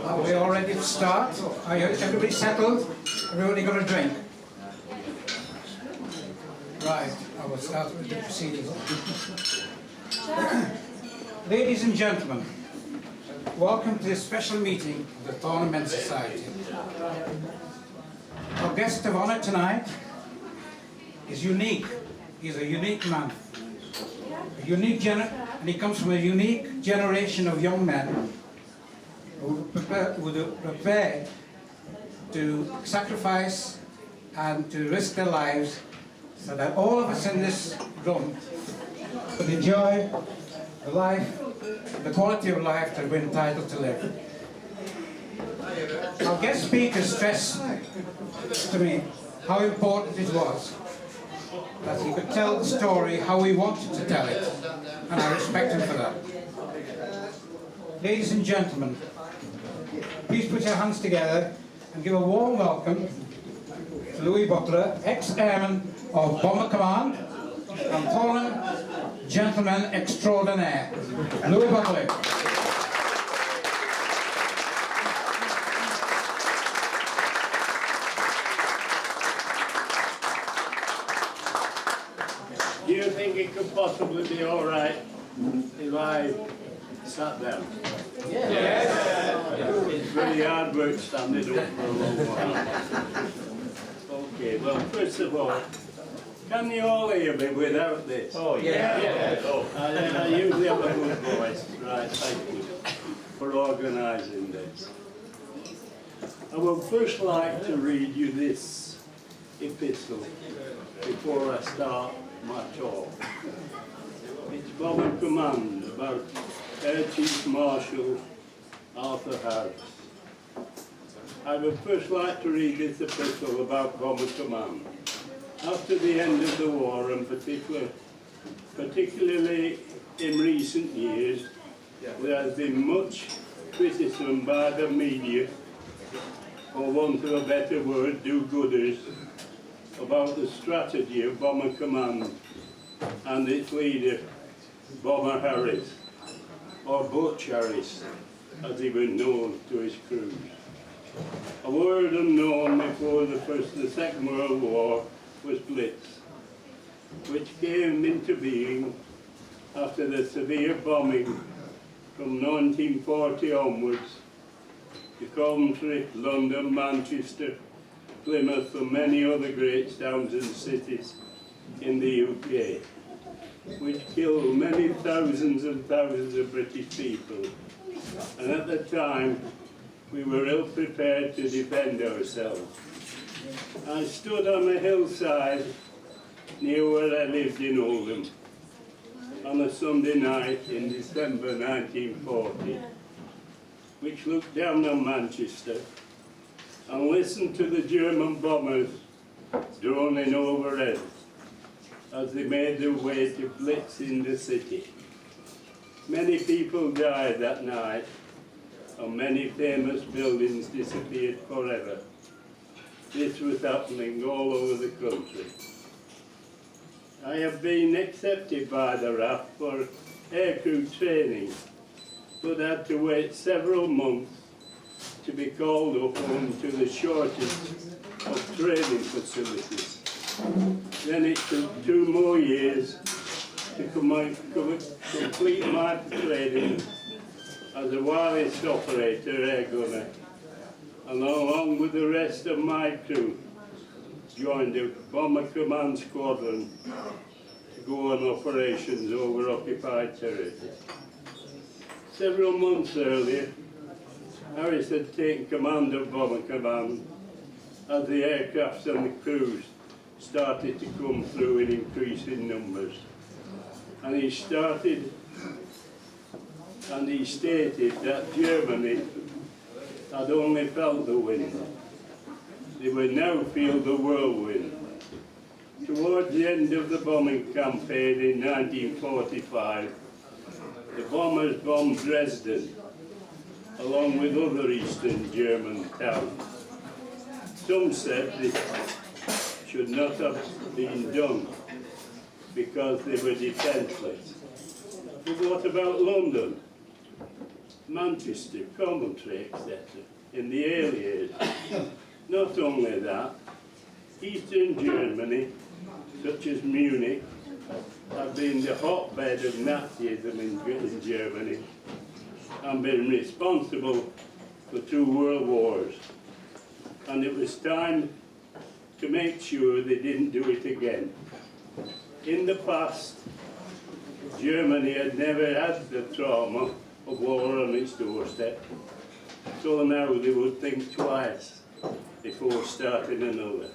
Are we all ready to start? Are everybody settled? Everybody got a drink? Right, I will start with the proceedings. Ladies and gentlemen, welcome to this special meeting of the Thornham Society. Our guest of honour tonight is unique. He's a unique man. And he comes from a unique generation of young men who are prepared to sacrifice and to risk their lives so that all of us in this room could enjoy the life, the quality of life that we're entitled to live. Our guest speaker stressed to me how important it was that he could tell the story how he wanted to tell it, and I respect him for that. Ladies and gentlemen, please put your hands together and give a warm welcome to Louis Butler, ex-airman of Bomber Command and Thornham gentleman extraordinaire. Louis Butler. Do you think it could possibly be all right if I sat down? Yes. It's very hard work standing up for a long while. Okay, well, first of all, can you all hear me without this? Oh, yeah. I usually have a good voice. Right, thank you for organising this. I would first like to read you this epistle before I start my talk. It's Bomber Command about Air Chief Marshal Arthur Harris. I would first like to read this epistle about Bomber Command. After the end of the war, and particularly in recent years, there has been much criticism by the media, for want of a better word, do-gooders, about the strategy of Bomber Command and its leader, Bomber Harris, or Butch Harris, as he was known to his crews. A word unknown before the First and Second World War was Blitz, which came into being after the severe bombing from 1940 onwards to Coventry, London, Manchester, Plymouth and many other great towns and cities in the UK, which killed many thousands and thousands of British people. And at the time, we were ill prepared to defend ourselves. I stood on a hillside near where I lived in Oldham on a Sunday night in December 1940, which looked down on Manchester, and listened to the German bombers droning overhead as they made their way to blitz in the city. Many people died that night, and many famous buildings disappeared forever. This was happening all over the country. I have been accepted by the RAF for aircrew training, but had to wait several months to be called up to the shortage of training facilities. Then it took 2 more years to complete my training as a wireless operator air gunner, and along with the rest of my crew joined the Bomber Command squadron to go on operations over occupied territory. Several months earlier, Harris had taken command of Bomber Command as the aircrafts and the crews started to come through in increasing numbers. And he stated that Germany had only felt the wind. They would now feel the whirlwind. Towards the end of the bombing campaign in 1945, the bombers bombed Dresden, along with other Eastern German towns. Some said this should not have been done because they were defenceless. But what about London? Manchester, Coventry, etc. in the early years. Not only that, Eastern Germany, such as Munich, have been the hotbed of Nazism in Germany and been responsible for 2 world wars. And it was time to make sure they didn't do it again. In the past, Germany had never had the trauma of war on its doorstep, so now they would think twice before starting another.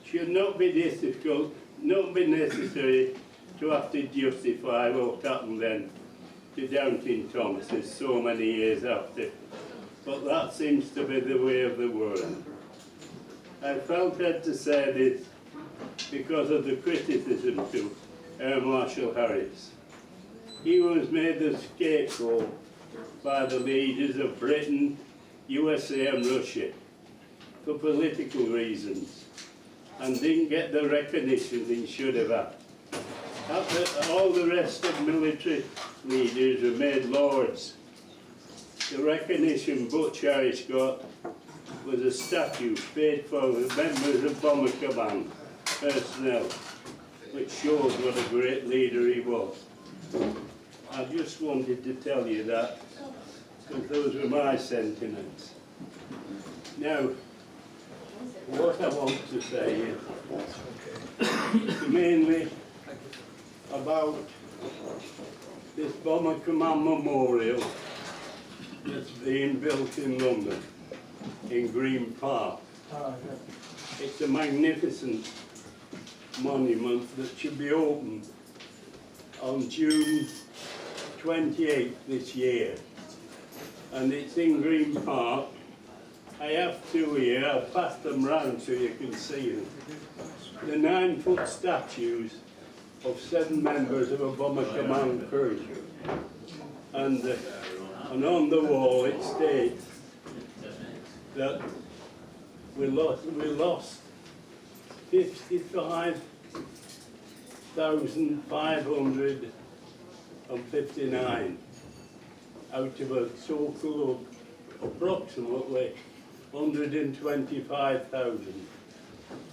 Should not be difficult, not be necessary to have to justify what happened then to Downton Thomases so many years after, but that seems to be the way of the world. I felt I had to say this because of the criticism to Air Marshal Harris. He was made the scapegoat by the leaders of Britain, USA and Russia for political reasons and didn't get the recognition he should have had. After all the rest of military leaders were made lords, the recognition Butch Harris got was a statue paid for the members of Bomber Command personnel, which shows what a great leader he was. I just wanted to tell you that, because those were my sentiments. Now, what I want to say is mainly about this Bomber Command Memorial that's being built in London, in Green Park. It's a magnificent monument that should be opened on June 28th this year. And it's in Green Park. I have 2 here, I'll pass them round so you can see them. The 9-foot statues of 7 members of a Bomber Command crew. And on the wall it states that we lost 55,559 out of a total of approximately 125,000.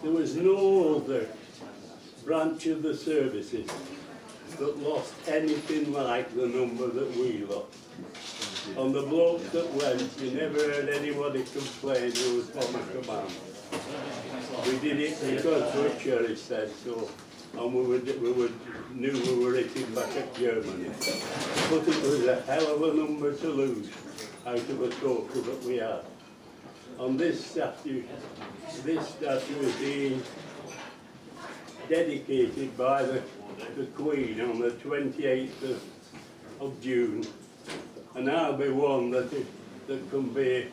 There was no other branch of the services that lost anything like the number that we lost. On the blokes that went, you never heard anybody complain who was Bomber Command. We did it because Butcher said so, and we knew we were hitting back at Germany. But it was a hell of a number to lose out of a total that we had. On this statue is being dedicated by the Queen on the 28th of June, and I'll be one that can be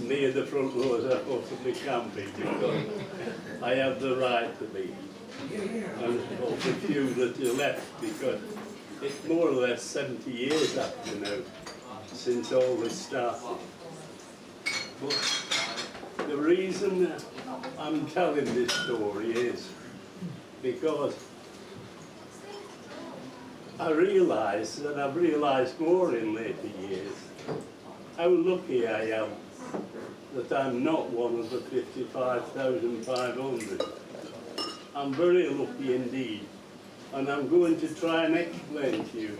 near the front row as I possibly can be, because I have the right to be. And of the few that are left, because it's more or less 70 years after now, since all this started. But the reason I'm telling this story is because I realise, and I've realised more in later years, how lucky I am that I'm not one of the 55,500. I'm very lucky indeed, and I'm going to try and explain to you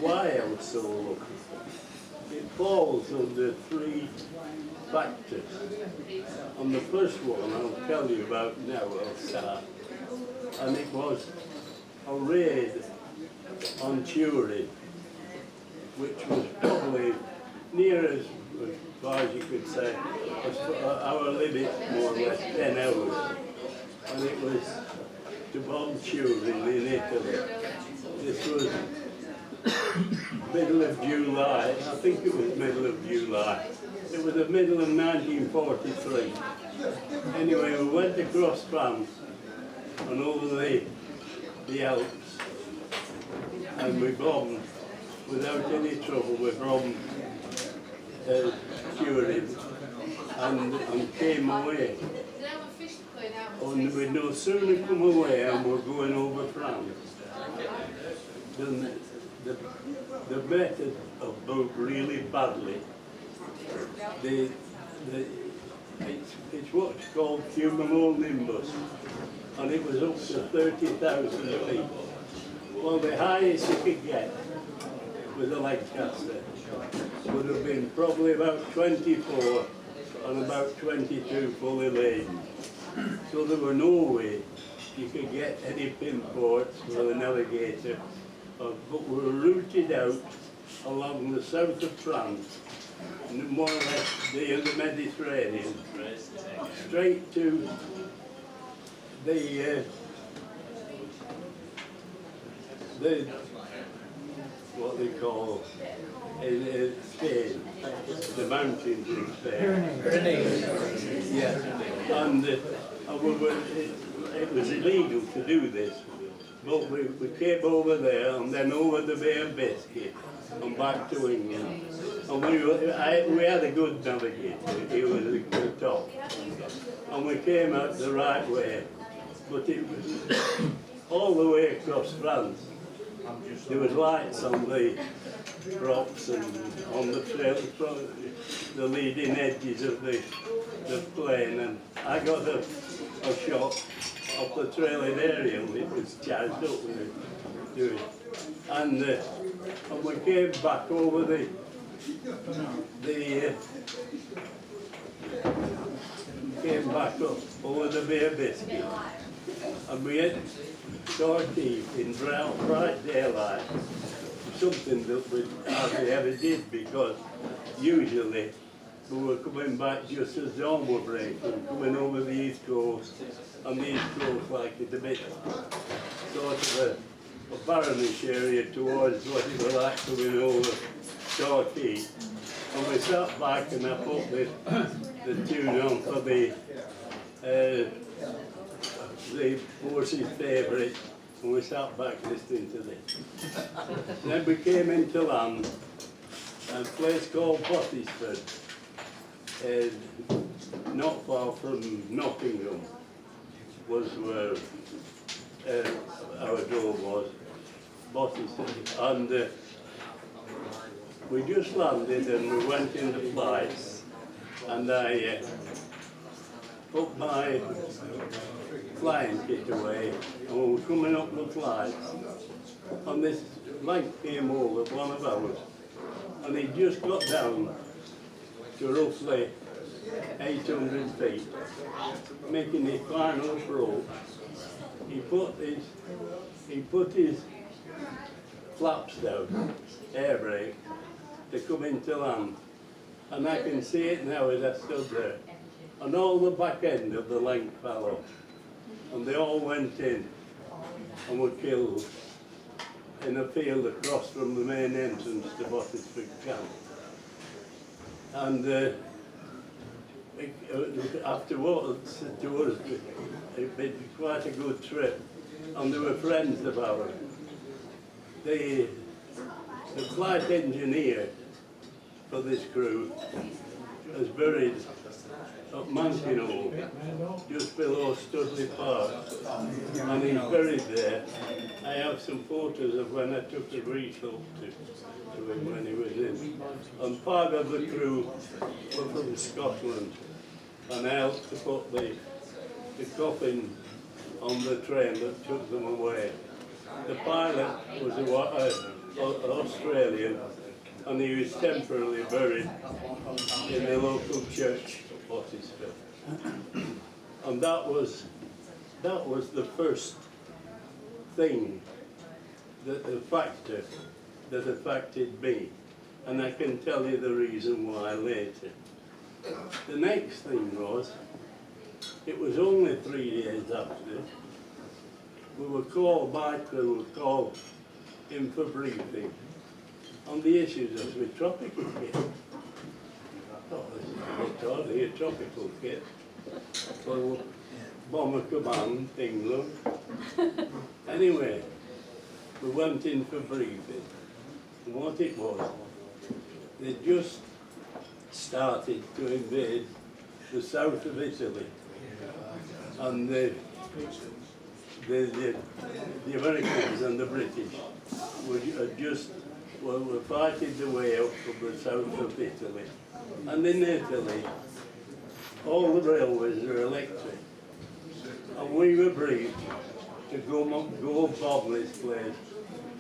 why I was so lucky. It falls under 3 factors. And the first one I'll tell you about now, I'll start. And it was a raid on Turin, which was probably near as far as you could say, our limit more or less 10 hours. And it was to bomb Turin in Italy. This was middle of July, I think it was middle of July. It was the middle of 1943. Anyway, we went across France and over the Alps, and we bombed without any trouble. We bombed Turin and came away. And we'd no sooner come away and we're going over France than the the method of boat really badly. It's what's called cumulonimbus, and it was up to 30,000 feet. Well, the highest you could get with a Lancaster would have been probably about 24 and about 22 fully laden. So there were no way you could get any pin ports for the navigator, but we were routed out along the south of France, more or less the Mediterranean, straight to the what they call in Spain, the mountains in Spain. Yeah, and it was illegal to do this, but we came over there and then over the Bay of Biscay and back to England. And we had a good navigator, he was a good top. And we came out the right way, but it was all the way across France. There was lights on the rocks and on the trail, the leading edges of the plane, and I got a shot of the trailing aerial. It was charged up with it, doing, and we came back over came back up over the Bay of Biscay, and we had sortie in bright daylight, something that we hardly ever did, because usually we were coming back just as dawn were breaking, coming over the east coast, and the east coast like it a bit sort of a barrenish area towards what it was like coming over Torquay. And we sat back and I put the tune on for the horse's favourite, and we sat back listening to this. Then we came into land, a place called Butler, not far from Nottingham, was where our door was, Butler, and we just landed and we went in the flights, and I put my flying kit away, and we were coming up the flights, and this light came over one of ours, and he just got down to roughly 800 feet, making his final approach. He put his flaps down, air brake, to come into land, and I can see it now as I stood there, and all the back end of the length fell off, and they all went in and were killed in a field across from the main entrance to Bottisford Camp. And afterwards, it was quite a good trip, and they were friends of ours. The flight engineer for this crew is buried at Mankinol, just below Studley Park, and he's buried there. I have some photos of when I took a brief up to him when he was in. And part of the crew were from Scotland, and I helped to put the coffin on the train that took them away. The pilot was an Australian, and he was temporarily buried in the local church of Bottisford. And that was the first thing, the factor that affected me, and I can tell you the reason why later. The next thing was, it was only 3 days after, we were called, my crew were called in for briefing on the issues of the tropical kit. Oh, this is a bit totally a tropical kit. So, Bomber Command, England. Anyway, we went in for briefing. And what it was, they just started to invade the south of Italy. And the Americans and the British had just were fighting the way up from the south of Italy. And in Italy, all the railways are electric. And we were briefed to go bomb this place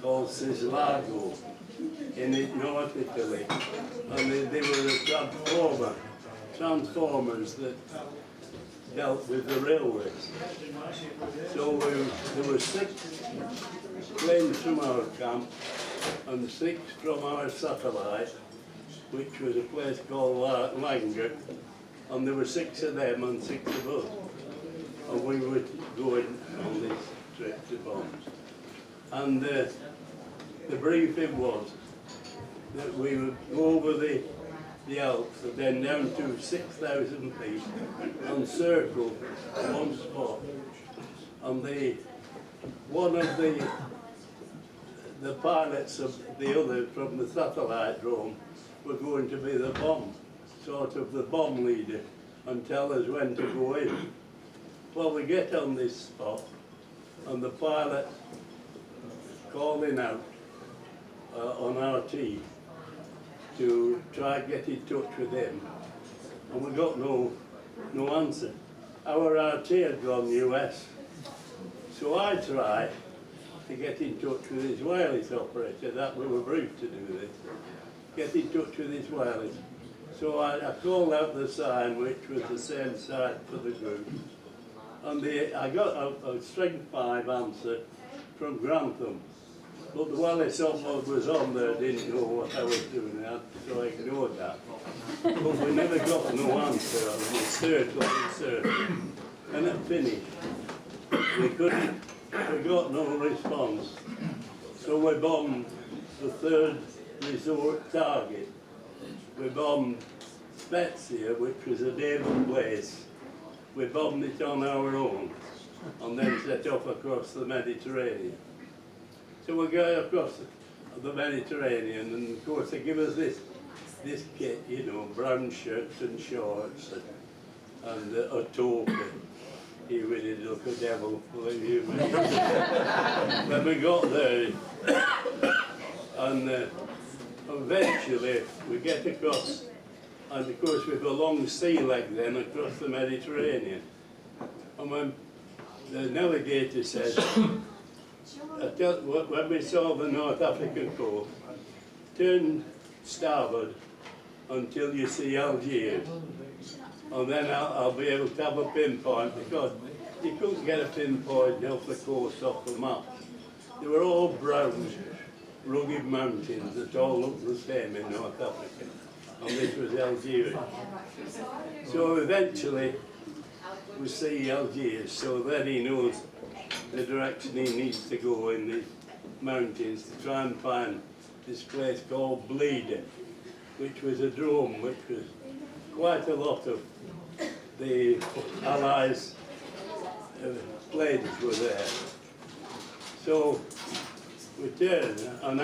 called Sislago in North Italy. And they were the transformers that dealt with the railways. So there were 6 planes from our camp and 6 from our satellite, which was a place called Lancaster, and there were 6 of them and 6 of us. And we were going on this trip to bombs. And the briefing was that we would go over the Alps and then down to 6,000 feet and circle one spot. And one of the pilots of the other from the satellite drone were going to be the bomb leader and tell us when to go in. Well, we get on this spot and the pilot calling out on RT to try and get in touch with him, and we got no answer. Our RT had gone US, so I tried to get in touch with his wireless operator, that we were briefed to do this, get in touch with his wireless. So I called out the sign, which was the same sign for the group, and I got a string 5 answer from Grantham. But the wireless operator was on there, didn't know what I was doing, so I ignored that. But we never got no answer, and we circled, and it finished. We got no response. So we bombed the 3rd resort target. We bombed Spezia, which was a naval place. We bombed it on our own, and then set off across the Mediterranean. So we go across the Mediterranean, and of course they give us this kit, you know, brown shirts and shorts and a toque. He really looked a devil, believe you me. Then we got there, and eventually we get across, and of course we've a long sea leg then across the Mediterranean. And when the navigator says, when we saw the North African coast, turn starboard until you see Algiers, and then I'll be able to have a pinpoint, because you couldn't get a pinpoint off the coast off the map. They were all brown, rugged mountains that all looked the same in North Africa, and this was Algeria. So eventually we see Algiers, so then he knows the direction he needs to go in the mountains to try and find this place called Bleeder, which was a drome, which was quite a lot of the Allies' planes were there. So we turn, and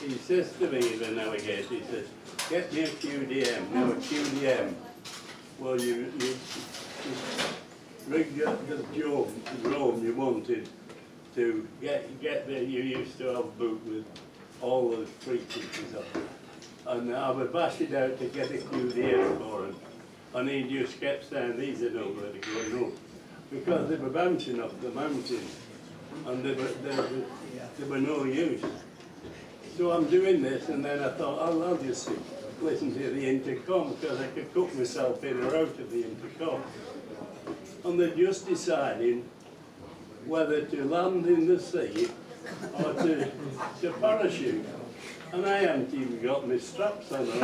he says to me, the navigator, he says, get me a QDM. Now a QDM, well you rig the drone you wanted to get there. You used to have a book with all those frequencies of it. And I would bash it out to get a QDM for him. And he just kept saying, these are not going to go, no. Because they were bouncing off the mountain, and they were no use. So I'm doing this, and then I thought, I'll just listen to the intercom, because I could cook myself in or out of the intercom. And they're just deciding whether to land in the sea or to parachute. And I hadn't even got my straps on. So I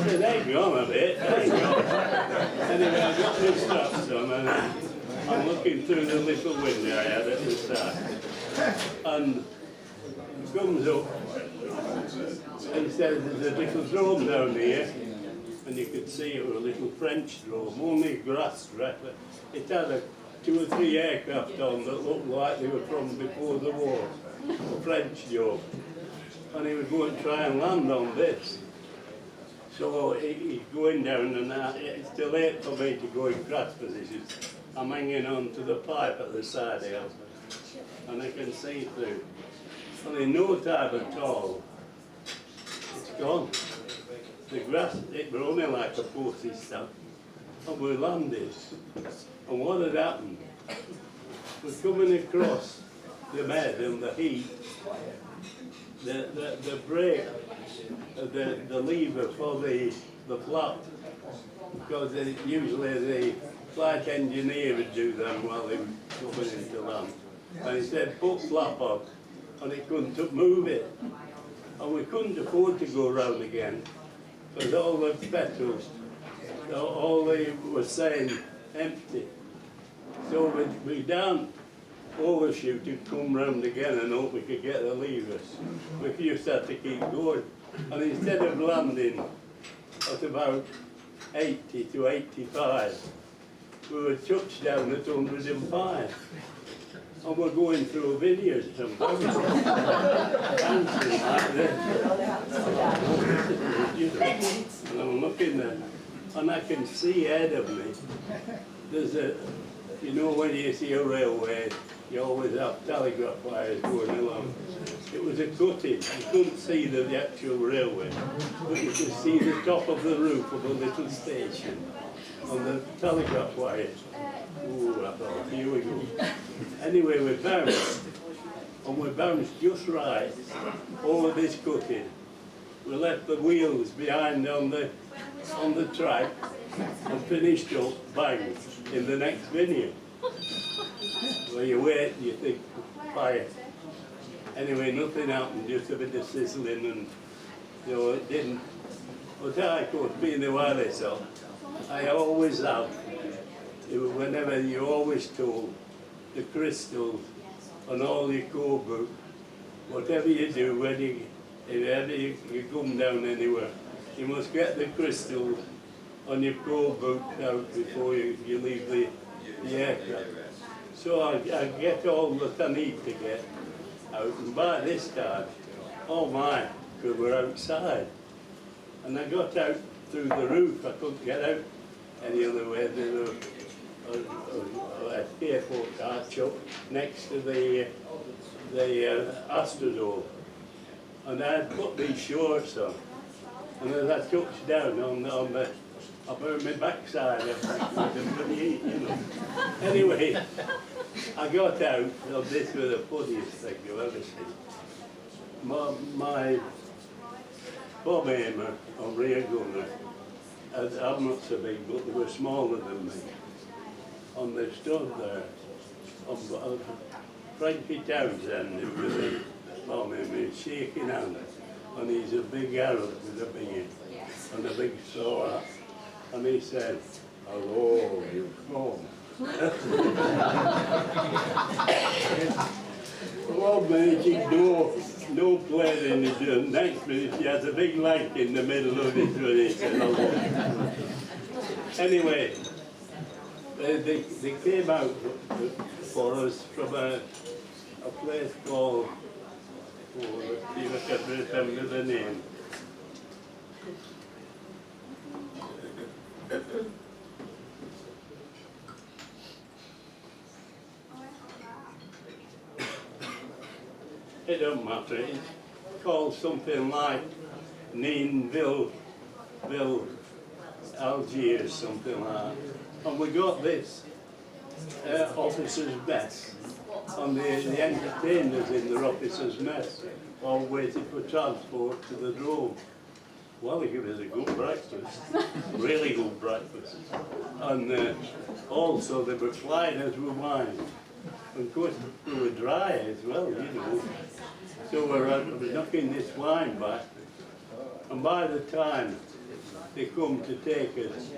said, hang on a bit, hang on. Anyway, I got my straps on, and I'm looking through the little window I had at the side. And he comes up and he says, there's a little drone down here. And you could see it was a little French drone, only grass strap. It had 2 or 3 aircraft on that looked like they were from before the war, a French job. And he was going to try and land on this. So he's going down, and it's too late for me to go in crash position. I'm hanging on to the pipe at the side here, and I can see through. And in no time at all, it's gone. The grass, it was only like a postage stamp. And we landed. And what had happened? We're coming across the bed and the heat. The brake, the lever for the flap, because usually the flight engineer would do them while they were coming into land. And he said, put flap on, and he couldn't move it. And we couldn't afford to go round again, because all the petrol, all they were saying, empty. So we down overshoot to come round again and hope we could get the levers. We just had to keep going. And instead of landing at about 80 to 85, we were touched down at 105. And we're going through videos and dancing like this. And I'm looking there, and I can see ahead of me, there's a, you know when you see a railway, you always have telegraph wires going along. It was a cutting. You couldn't see the actual railway, but you could see the top of the roof of a little station on the telegraph wires. Ooh, I thought, here we go. Anyway, we bounced, and we bounced just right over this cutting. We left the wheels behind on the track and finished up, bang, in the next venue. Well, you wait, you think, fire. Anyway, nothing happened, just a bit of sizzling, and you know, it didn't. But I, of course, being the wireless op, I always have, whenever you're always told, the crystals on all your core book, whatever you do, if ever you come down anywhere, you must get the crystals on your core book out before you leave the aircraft. So I get all that I need to get out, and by this time, oh my, we were outside. And I got out through the roof. I couldn't get out any other way. There was an airport arch up next to the Astrodome. And I had put these shorts on. And as I touched down I burned my backside with the heat, you know. Anyway, I got out, and this was the funniest thing you've ever seen. My bomb aimer or rear gunner, I'm not so big, but they were smaller than me. And they stood there, Frankie Townsend, who was a bomb aimer, shaking hand, and he's a big Arab with a beard and a big sword. And he said, hello, you've come. One minute he'd no plane in the next minute he has a big light in the middle of it when he said hello. Anyway, they came out for us from a place called, see if I can remember the name. It don't matter, it's called something like Nineville, Algiers, something like that. And we got this officers' mess, and the entertainers in their officers' mess all waited for transport to the drome. Well, they gave us a good breakfast, really good breakfast. And also they were flying us with wine. And of course, we were dry as well, you know. So we're knocking this wine back. And by the time they come to take us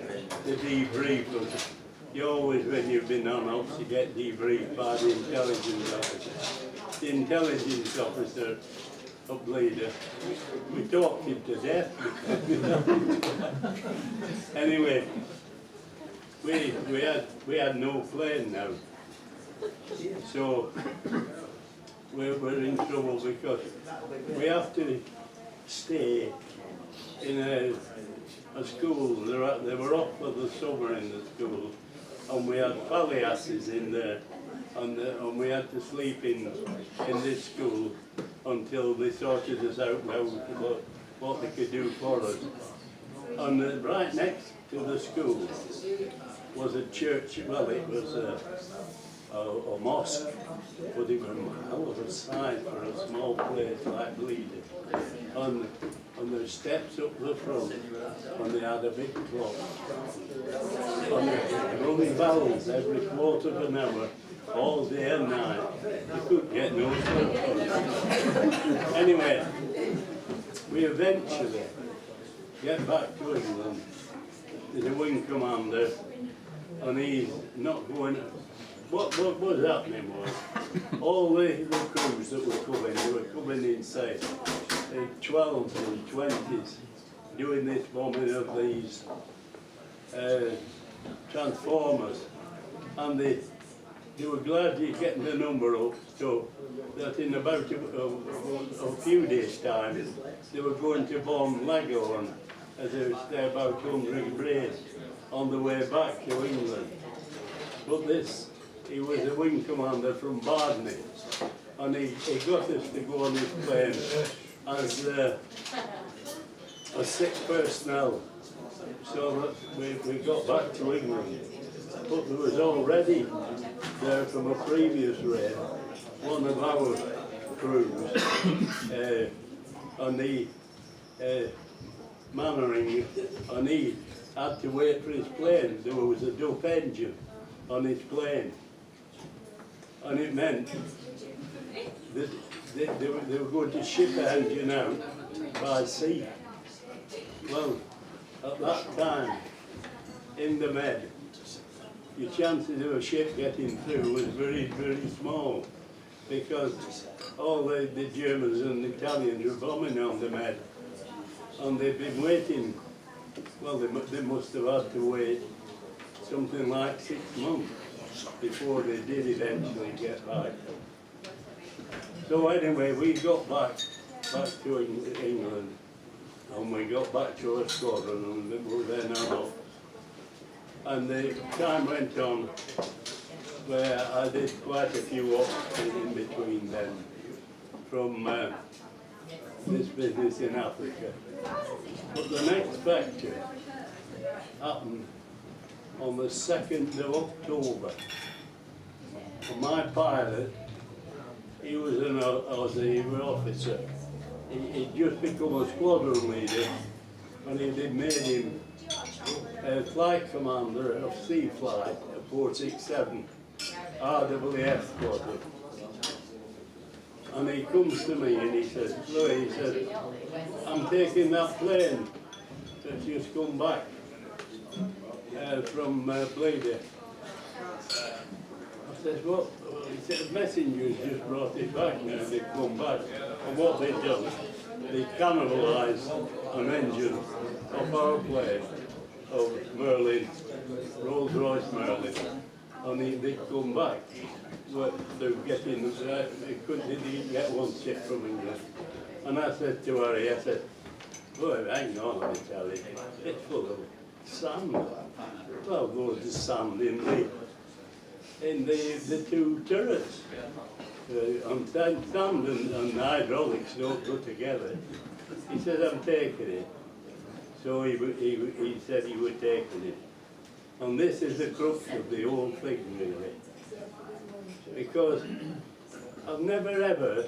to debrief us, you always, when you've been on ops, you get debriefed by the intelligence officer. The intelligence officer up leader, we talked him to death. Anyway, we had no plane now, so we're in trouble because we have to stay in a school. They were off for the summer in the school, and we had palliasses in there, and we had to sleep in this school until they sorted us out what they could do for us. And right next to the school was a church. Well, it was a mosque, but it was a hell of a size for a small place like Bleeding. And there's steps up the front, and they had a big clock. And they running bells every quarter of an hour, all day and night. You couldn't get no sleep. Anyway, we eventually get back to England. There's a wing commander, and he's not going. What was happening was, all the crews that were coming, they were coming inside, the 12s and 20s, doing this bombing of these transformers, and they were gradually getting the number up, so that in about a few days' time, they were going to bomb Leghorn, as they were about 100 braids, on the way back to England. But he was a wing commander from Bardney, and he got us to go on his plane as a sick personnel, so that we got back to England. But there was already there from a previous raid, one of our crews, on the Mannering, and he had to wait for his plane. There was a Duff engine on his plane, and it meant that they were going to ship the engine out by sea. Well, at that time, in the Med, the chances of a ship getting through was very, very small, because all the Germans and the Italians were bombing on the Med, and they'd been waiting. Well, they must have had to wait something like 6 months before they did eventually get back. So anyway, we got back to England, and we got back to our squadron, and we were then off. And the time went on where I did quite a few ops in between then, from this business in Africa. But the next factor happened on the 2nd of October. And my pilot, he was an Aussie officer. He'd just become a squadron leader, and they'd made him a flight commander of Sea Flight at 467, RWF squadron. And he comes to me and he says, Louis, he said, I'm taking that plane that's just come back from Bleeder. I said, what? He said, messengers just brought it back now, they've come back. And what they've done, they cannibalised an engine of our plane, of Merlin, Rolls-Royce Merlin, and they'd come back. They were getting, they didn't get one ship from England. And I said to Harry, I said, boy, hang on, let me tell you, it's full of sand. Well, loads of sand in the two turrets. And sand and hydraulics don't go together. He said, I'm taking it. So he said he was taking it. And this is the crux of the whole thing, really. Because I've never ever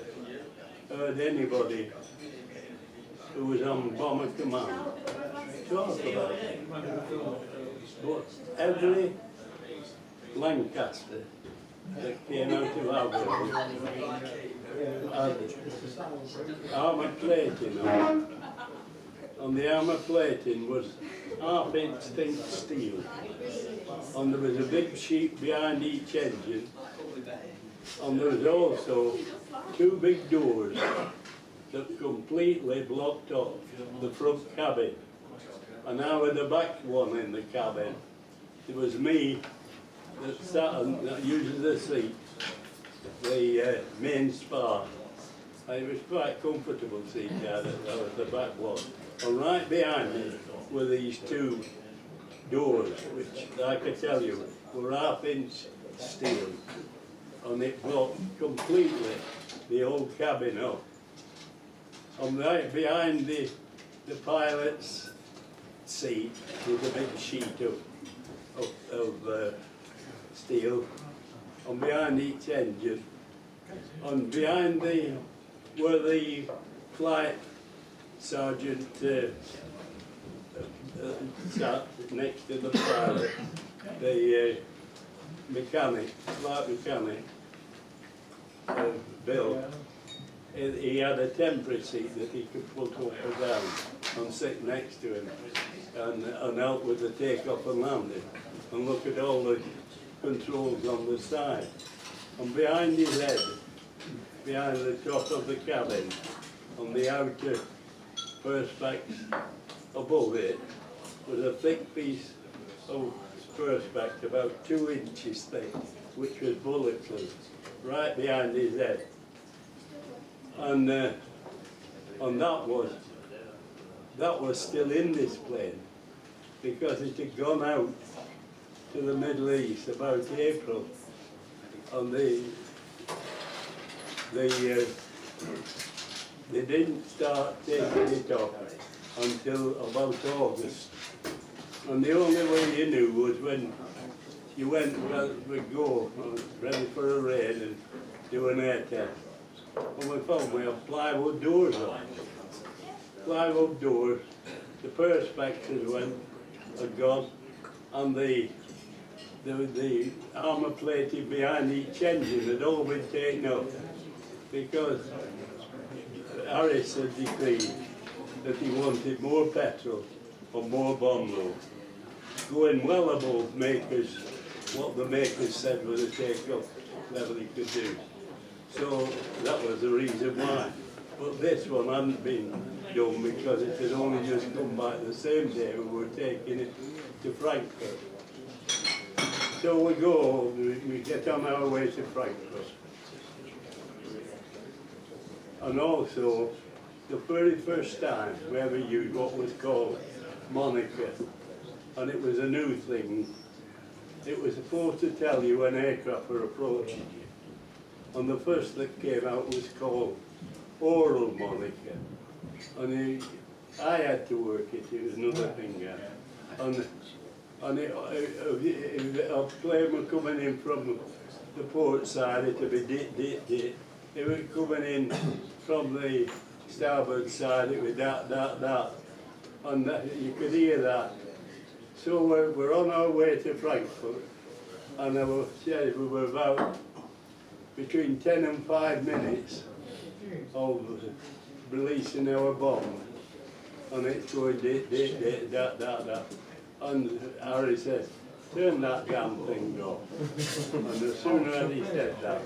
heard anybody who was on bomber command talk about it. But every Lancaster that came out of our building had armour plating on. And the armour plating was half-inch thick steel. And there was a big sheet behind each engine. And there was also 2 big doors that completely blocked off the front cabin. And I was the back one in the cabin. It was me that sat and that uses the seat, the main spar. And it was quite comfortable seat there, that was the back one. And right behind me were these 2 doors, which, like I tell you, were 1/2-inch steel, and it blocked completely the whole cabin up. And right behind the pilot's seat was a big sheet of steel, and behind each engine, and behind where the flight sergeant sat next to the pilot, the mechanic, flight mechanic, Bill. He had a temporary seat that he could put up or down and sit next to him and help with the takeoff and landing and look at all the controls on the side. And behind his head, behind the top of the cabin, on the outer perspex above it, was a thick piece of perspex about 2 inches thick, which was bulletproof, right behind his head. And that was still in this plane, because it had gone out to the Middle East about April, and they didn't start taking it off until about August. And the only way you knew was when you went ready for a raid and do an air test. And we found we had plywood doors on. Plywood doors, the perspexes had gone, and the armour plating behind each engine had all been taken off, because Harris had decreed that he wanted more petrol and more bomb load, going well above what the makers said was the takeoff level he could do. So that was the reason why. But this one hadn't been done because it had only just come back the same day we were taking it to Frankfurt. So we get on our way to Frankfurt. And also, the very first time we ever used what was called moniker, and it was a new thing. It was supposed to tell you when aircraft were approaching you. And the first that came out was called oral moniker. And I had to work it, it was another thing. And if a plane were coming in from the port side, it would be dit, dit, dit. If it were coming in from the starboard side, it would that, that, that. And you could hear that. So we're on our way to Frankfurt, and I was saying we were about between 10 and 5 minutes of releasing our bomb, and it's going dit, dit, dit, that, that, that. And Harry says, turn that damn thing off. And as soon as he said that,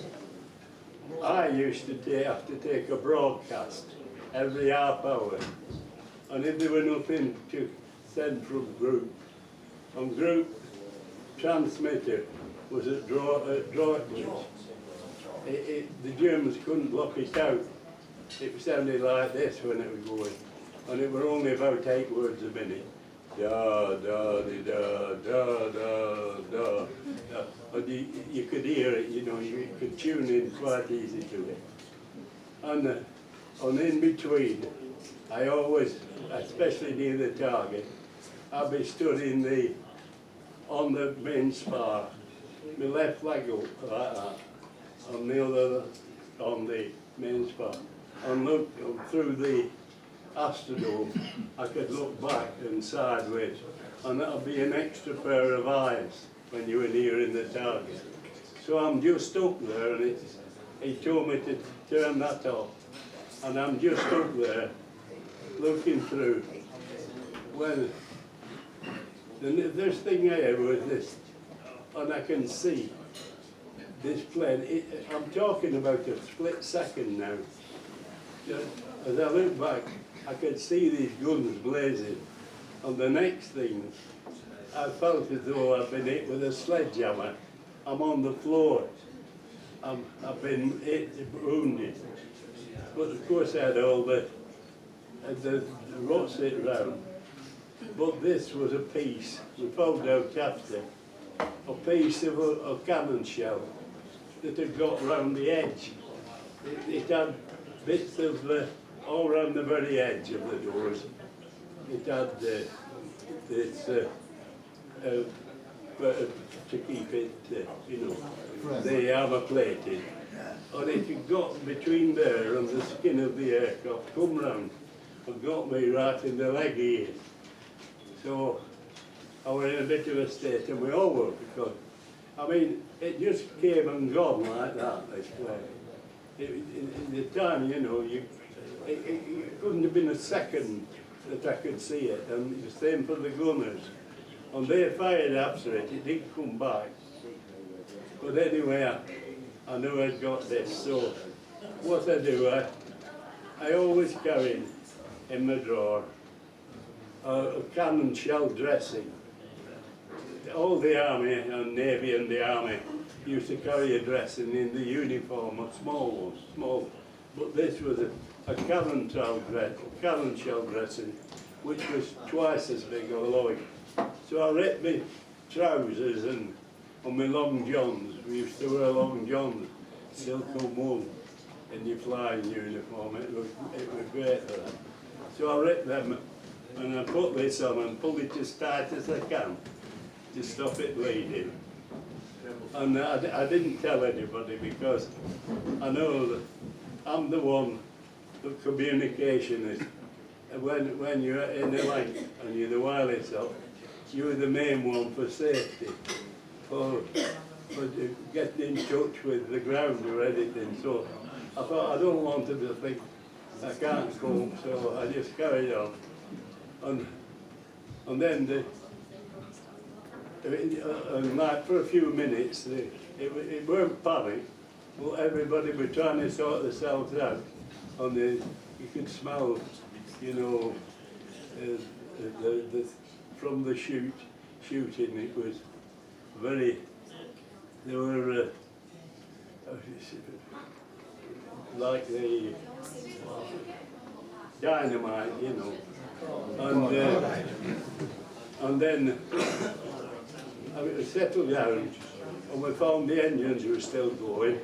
I used to have to take a broadcast every half hour, and if there were nothing to send from group, and group transmitter was at Dortmund. The Germans couldn't block it out. It sounded like this when it was going, and it were only about 8 words a minute. Da da da da da da. And you could hear it, you know, you could tune in quite easy to it. And in between, I always, especially near the target, I'd be stood on the main spar, my left leg up like that, and the other on the main spar, and look through the astrodome. I could look back and sideways, and that'll be an extra pair of eyes when you were nearing the target. So I'm just up there, and he told me to turn that off, and I'm just up there looking through when this thing here was this, and I can see this plane. I'm talking about a split second now. As I look back, I could see these guns blazing, and the next thing, I felt as though I'd been hit with a sledgehammer. I'm on the floor. I've been wounded. But of course I had all the rots it round. But this was a piece. We found out after a piece of a cannon shell that had got round the edge. It had bits of all round the very edge of the doors. It had this to keep it, the armour plated. And it had got between there and the skin of the aircraft, come round and got me right in the leg here. So I was in a bit of a state, and we all were, because, I mean, it just came and gone like that, this plane. In the time, you know, it couldn't have been a second that I could see it, and the same for the gunners. And they fired after it, it didn't come back. But anyway, I knew I'd got this, so what I do, I always carried in my drawer a cannon shell dressing. All the army and navy and the army used to carry a dressing in the uniform, a small one, small. But this was a cannon shell dressing, which was twice as big or lower. So I wrapped my trousers and on my long johns. We used to wear long johns, silk and wool, in your flying uniform. It was great for that. So I wrapped them and I put this on and pulled it as tight as I can to stop it bleeding. And I didn't tell anybody, because I know that I'm the one that communication is. When you're in the line and you're the wireless op, you're the main one for safety, for getting in touch with the ground or anything. So I thought, I don't want them to think I can't come, so I just carried on. And then like for a few minutes, it weren't panic, but everybody were trying to sort themselves out. And you could smell, you know, from the shooting, it was very, they were like the dynamite, you know. And then I settled down, and we found the engines were still going,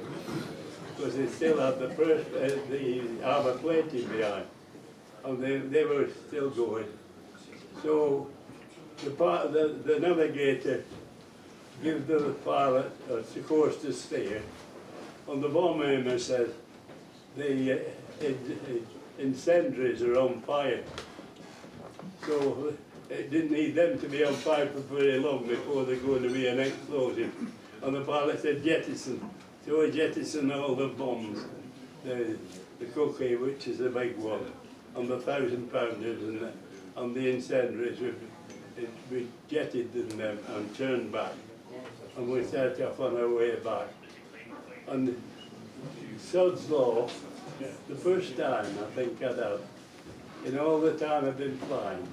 because they still had the armour plating behind, and they were still going. So the navigator gives the pilot a course to steer, and the bomber says the incendiaries are on fire. So it didn't need them to be on fire for very long before there's going to be an explosion. And the pilot said jettison. So we jettisoned all the bombs, the cookie, which is the big one, and the 1,000-pounders and the incendiaries. We jetted them and turned back, and we set off on our way back. And sod's law, the first time I think I'd had, in all the time I've been flying,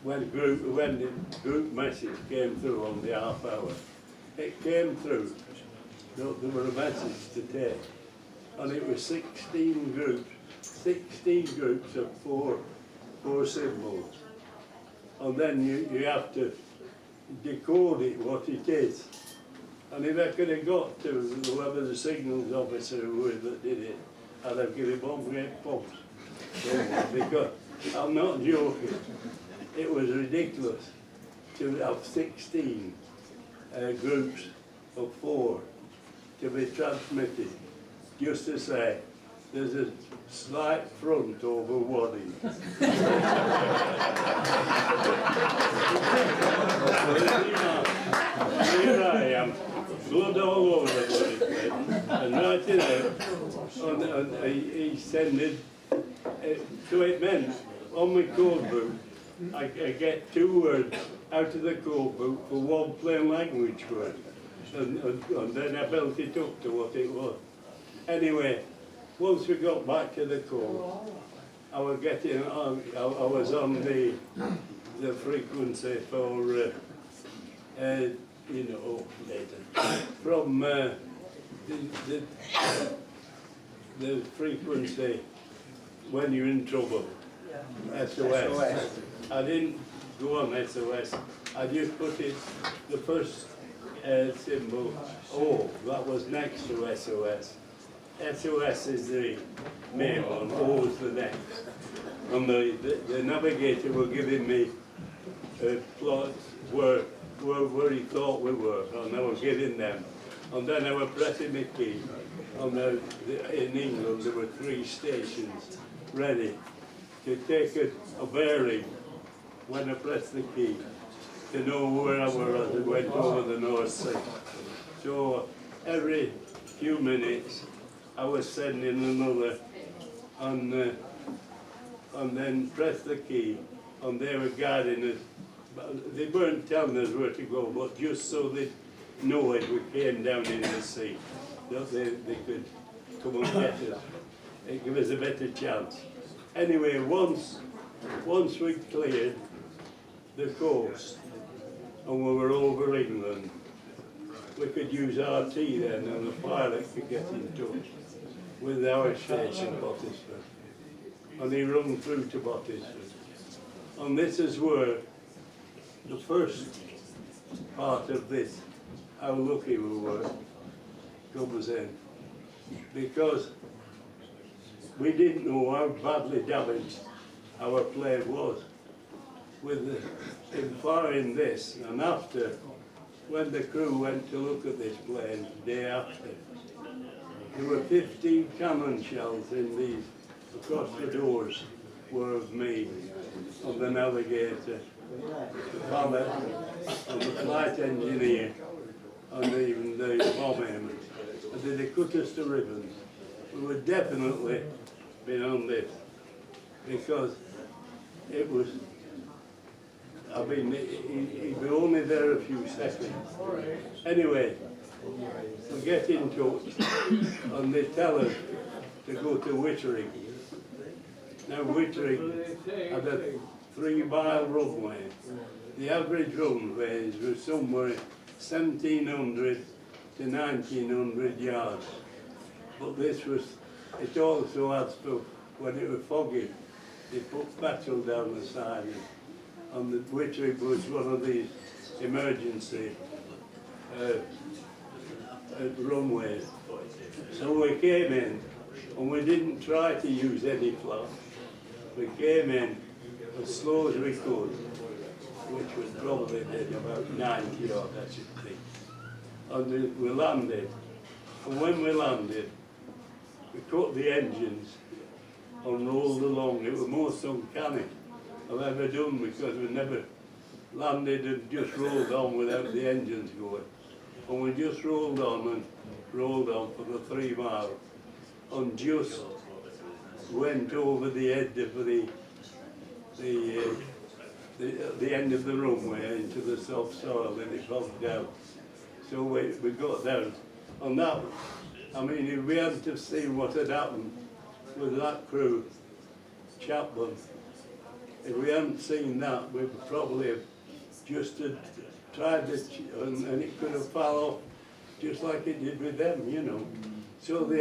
when the group message came through on the half hour, it came through, there were a message to take, and it was 16 groups of four symbols. And then you have to decode it, what it is. And if I could have got to whoever the signals officer was that did it, I'd have given him great pumps. Because I'm not joking, it was ridiculous to have 16 groups of 4 to be transmitted, just to say there's a slight front over Waddy. Here I am, blood all over the place, and right in there, and he sended, so it meant, on my code book, I get 2 words out of the code book for one plain language word, and then I built it up to what it was. Anyway, once we got back to the code, I was getting on, I was on the frequency for, you know, later, from the frequency when you're in trouble, SOS. I didn't go on SOS, I just put it, the first symbol O. That was next to SOS. SOS is the main one, O is the next. And the navigator were giving me plots where he thought we were, and I was getting them. And then I was pressing the key. And in England there were 3 stations ready to take a bearing when I pressed the key to know where I was as I went over the North Sea. So every few minutes I was sending another and then press the key, and they were guiding us. They weren't telling us where to go, but just so they'd know it, we came down in the sea, that they could come and get us. It gave us a better chance. Anyway, once we cleared the coast and we were over England, we could use RT then, and the pilot could get in touch with our station, Butler. And he rung through to Butler. And this is where the first part of this, how lucky we were, comes in. Because we didn't know how badly damaged our plane was. In firing this, and after, when the crew went to look at this plane, the day after, there were 15 cannon shells in these, across the doors were of me, of the navigator, the pilot, and the flight engineer, and even the bomberman. And they cut us to ribbons. We would definitely been on this, because it was, I mean, he was only there a few seconds. Anyway, we get in touch, and they tell us to go to Wittering. Now Wittering had a 3-mile runway. The average runways were somewhere 1,700 to 1,900 yards. But this was, it also had stuff, when it was foggy, they put petrol down the side. And the Wittering was one of these emergency runways. So we came in, and we didn't try to use any flaps. We came in as slow as we could, which was probably then about 90 odd, I should think. And we landed. And when we landed, we cut the engines and rolled along. It was most uncanny I've ever done, because we never landed and just rolled on without the engines going. And we just rolled on for the 3 miles, and just went over the edge of the end of the runway into the soft soil, and it fell down. So we got down. And that, I mean, if we hadn't have seen what had happened with that crew, Chapman, if we hadn't seen that, we would probably have just tried it, and it could have fallen off just like it did with them, you know. So